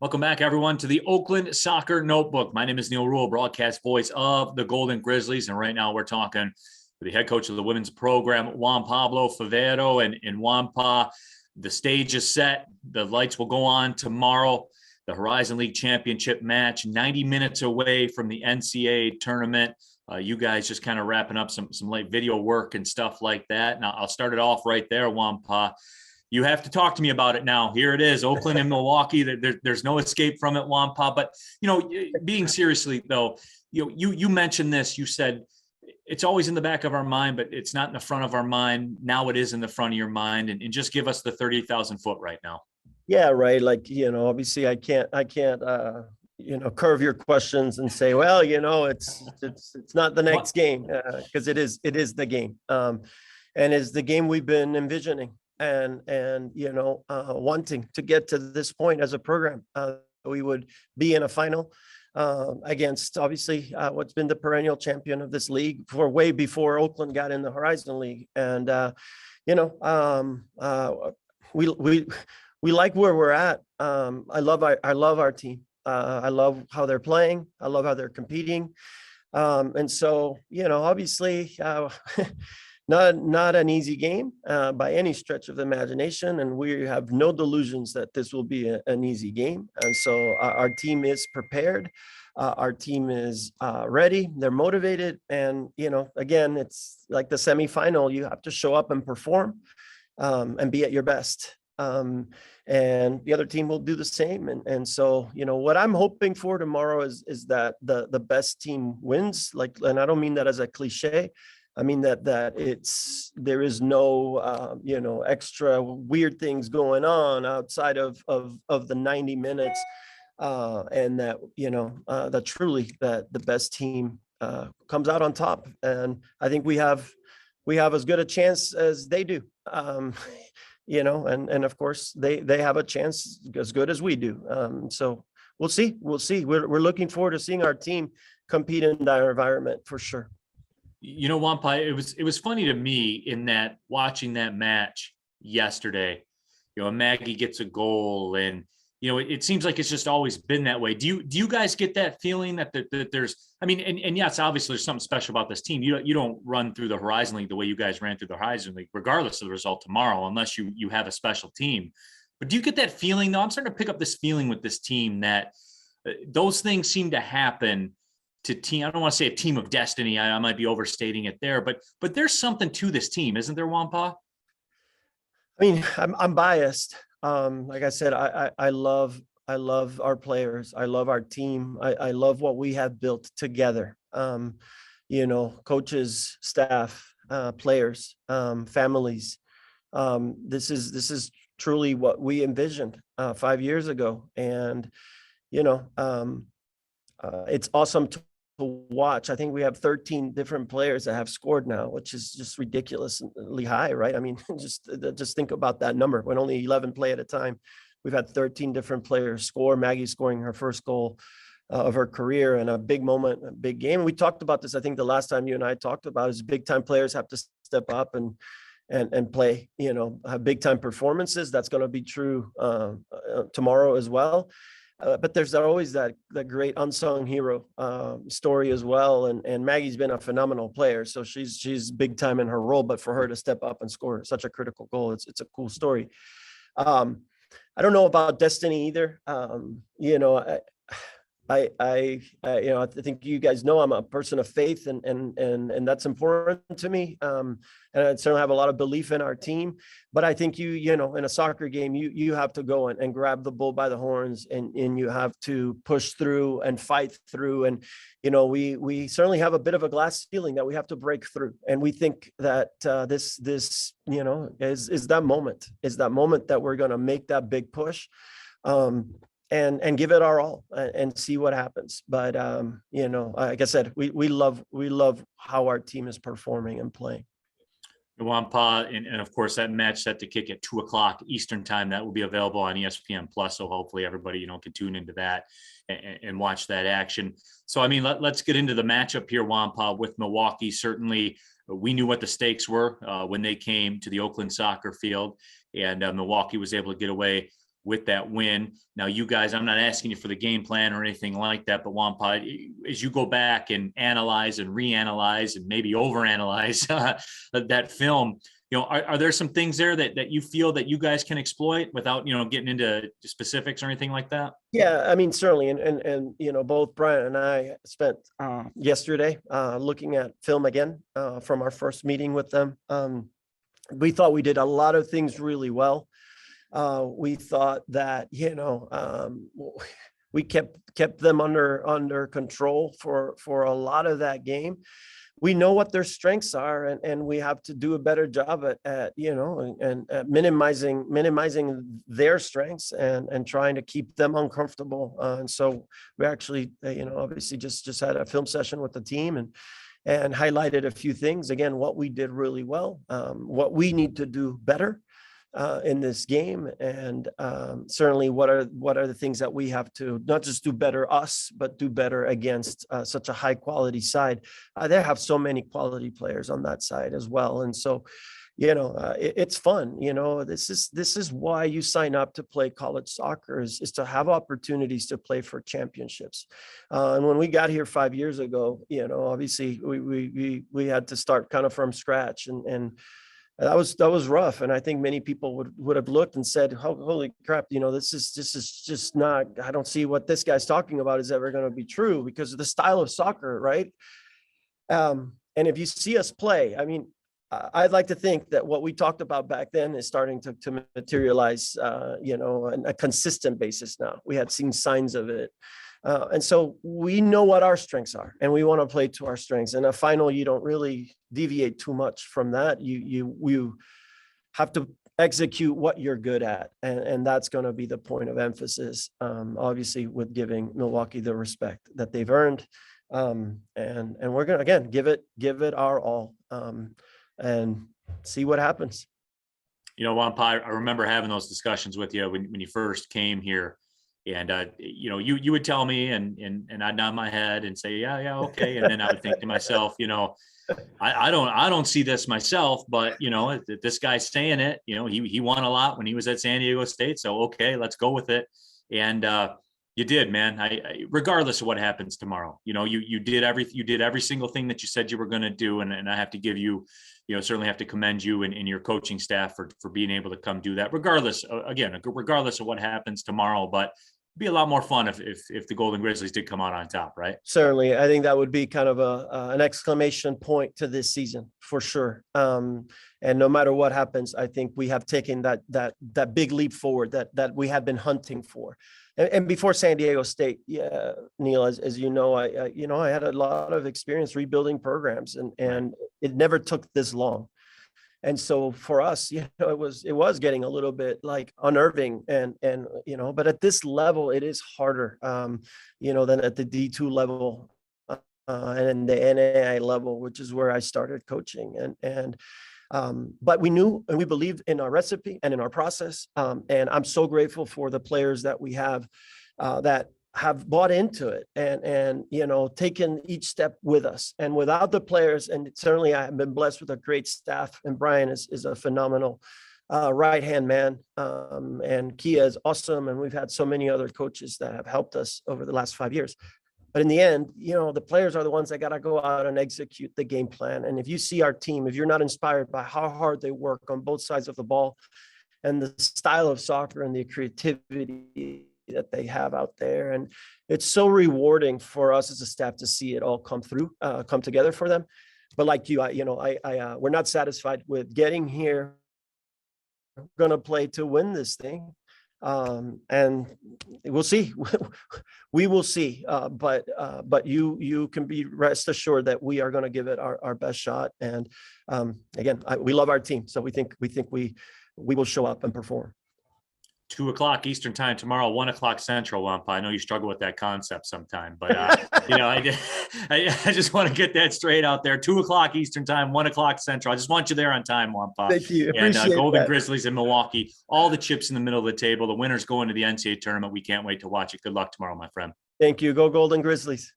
Welcome back, everyone, to the Oakland Soccer Notebook. My name is Neil Rule, broadcast voice of the Golden Grizzlies. And right now we're talking with the head coach of the women's program, Juan Pablo Favero. And Juan Pa, the stage is set. The lights will go on tomorrow. The Horizon League Championship match, 90 minutes away from the NCAA tournament. You guys just kind of wrapping up some late video work and stuff like that. Now, I'll start it off right there, Juan Pa. You have to talk to me about it now. Here it is, Oakland and Milwaukee. There's no escape from it, Juan Pa. But, being seriously, though, you mentioned this. You said it's always in the back of our mind, but it's not in the front of our mind. Now it is in the front of your mind. And just give us the 30,000 foot right now. Yeah, right. Like, obviously I can't, curve your questions and say, well, it's not the next game, because it is the game. And it's the game we've been envisioning and wanting to get to this point as a program. We would be in a final against, obviously, what's been the perennial champion of this league for way before Oakland got in the Horizon League. And, we like where we're at. I love our team. I love how they're playing. I love how they're competing. And so, obviously, not an easy game by any stretch of the imagination. And we have no delusions that this will be an easy game. And so our team is prepared. Our team is ready. They're motivated. And, again, it's like the semifinal. You have to show up and perform and be at your best. And the other team will do the same. And so, what I'm hoping for tomorrow is that the best team wins. And I don't mean that as a cliche. I mean that there is no, extra weird things going on outside of the 90 minutes. And that, that truly that the best team comes out on top. And I think we have as good a chance as they do. And of course they have a chance as good as we do. So we'll see. We're looking forward to seeing our team compete in that environment for sure. Juan Pa, it was funny to me in that watching that match yesterday, Maggie gets a goal and, it seems like it's just always been that way. Do you guys get that feeling that there's, and yes, obviously there's something special about this team. You don't run through the Horizon League the way you guys ran through the Horizon League, regardless of the result tomorrow, unless you have a special team. But do you get that feeling though? I'm starting to pick up this feeling with this team that those things seem to happen to team. I don't want to say a team of destiny. I might be overstating it there, but there's something to this team, isn't there, Juan Pa? I'm biased. Like I said, I love our players. I love our team. I love what we have built together. Coaches, staff, players, families. This is truly what we envisioned 5 years ago. And, it's awesome to watch. I think we have 13 different players that have scored now, which is just ridiculously high, right? Just think about that number. When only 11 play at a time, we've had 13 different players score. Maggie scoring her first goal of her career, and a big moment, a big game. And we talked about this, I think the last time you and I talked about, is big time players have to step up and play, have big time performances. That's going to be true tomorrow as well. But there's always that great unsung hero story as well. And Maggie's been a phenomenal player. So she's big time in her role, but for her to step up and score such a critical goal, it's a cool story. I don't know about destiny either. I think you guys know I'm a person of faith, and that's important to me. And I certainly have a lot of belief in our team. But I think in a soccer game, you have to go and grab the bull by the horns, and you have to push through and fight through. And we certainly have a bit of a glass ceiling that we have to break through. And we think that this is that moment that we're going to make that big push. And give it our all and see what happens. But, like I said, we love how our team is performing and playing. Juan Pa, and of course that match set to kick at 2:00 Eastern time. That will be available on ESPN Plus. So hopefully everybody, can tune into that and watch that action. So, let's get into the matchup here, Juan Pa, with Milwaukee. Certainly we knew what the stakes were when they came to the Oakland soccer field, and Milwaukee was able to get away with that win. Now, you guys, I'm not asking you for the game plan or anything like that, but Wampa, as you go back and analyze and reanalyze and maybe overanalyze that film, are there some things there that you feel that you guys can exploit without, getting into specifics or anything like that? Yeah, I mean, certainly. And both Brian and I spent yesterday looking at film again from our first meeting with them. We thought we did a lot of things really well. We thought that, we kept them under control for a lot of that game. We know what their strengths are, and we have to do a better job at minimizing their strengths and trying to keep them uncomfortable. And so we actually, obviously just had a film session with the team and highlighted a few things. Again, what we did really well, what we need to do better in this game, and certainly what are the things that we have to not just do better us, but do better against such a high quality side. They have so many quality players on that side as well, and so it's fun. This is why you sign up to play college soccer is to have opportunities to play for championships. And when we got here 5 years ago, obviously we had to start kind of from scratch, and that was rough. And I think many people would have looked and said, holy crap, this is just not, I don't see what this guy's talking about is ever going to be true because of the style of soccer, right? And if you see us play, I mean, I'd like to think that what we talked about back then is starting to materialize, on a consistent basis now. We had seen signs of it. And so we know what our strengths are, and we want to play to our strengths. And a final, you don't really deviate too much from that. You have to execute what you're good at, and that's going to be the point of emphasis. Obviously, with giving Milwaukee the respect that they've earned, and we're going to again give it our all, and see what happens. Wampa, I remember having those discussions with you when you first came here. And, you would tell me and I'd nod my head and say, yeah, okay. And then I would think to myself, I don't see this myself, but, this guy's saying it, he won a lot when he was at San Diego State. So, okay, let's go with it. And you did, man. I regardless of what happens tomorrow, you did every single thing that you said you were going to do. And I have to give you, certainly have to commend you and your coaching staff for being able to come do that, regardless of what happens tomorrow. But it'd be a lot more fun if the Golden Grizzlies did come out on top, right? Certainly. I think that would be kind of an exclamation point to this season for sure. And no matter what happens, I think we have taken that big leap forward that we have been hunting for. And before San Diego State, Neil, as you know, I had a lot of experience rebuilding programs, and it never took this long. And so for us, it was getting a little bit like unnerving, and but at this level, it is harder, than at the D2 level and the NAI level, which is where I started coaching. But we knew and we believed in our recipe and in our process. And I'm so grateful for the players that we have that have bought into it and taken each step with us. And without the players, and certainly I have been blessed with a great staff, and Brian is a phenomenal right-hand man, and Kia is awesome. And we've had so many other coaches that have helped us over the last 5 years. But in the end, the players are the ones that got to go out and execute the game plan. And if you see our team, if you're not inspired by how hard they work on both sides of the ball and the style of soccer and the creativity that they have out there, and it's so rewarding for us as a staff to see it all come together for them. But like you, we're not satisfied with getting here. We're going to play to win this thing. And we'll see. We will see. But you can be rest assured that we are going to give it our best shot. And again, we love our team, so we think we will show up and perform. 2:00 Eastern time tomorrow, 1:00 Central. Wampa, I know you struggle with that concept sometime, but I just want to get that straight out there. 2:00 Eastern time, 1:00 Central. I just want you there on time, Wampa. Thank you. And Golden Grizzlies in Milwaukee, all the chips in the middle of the table. The winners go into the NCAA tournament. We can't wait to watch it. Good luck tomorrow, my friend. Thank you. Go Golden Grizzlies.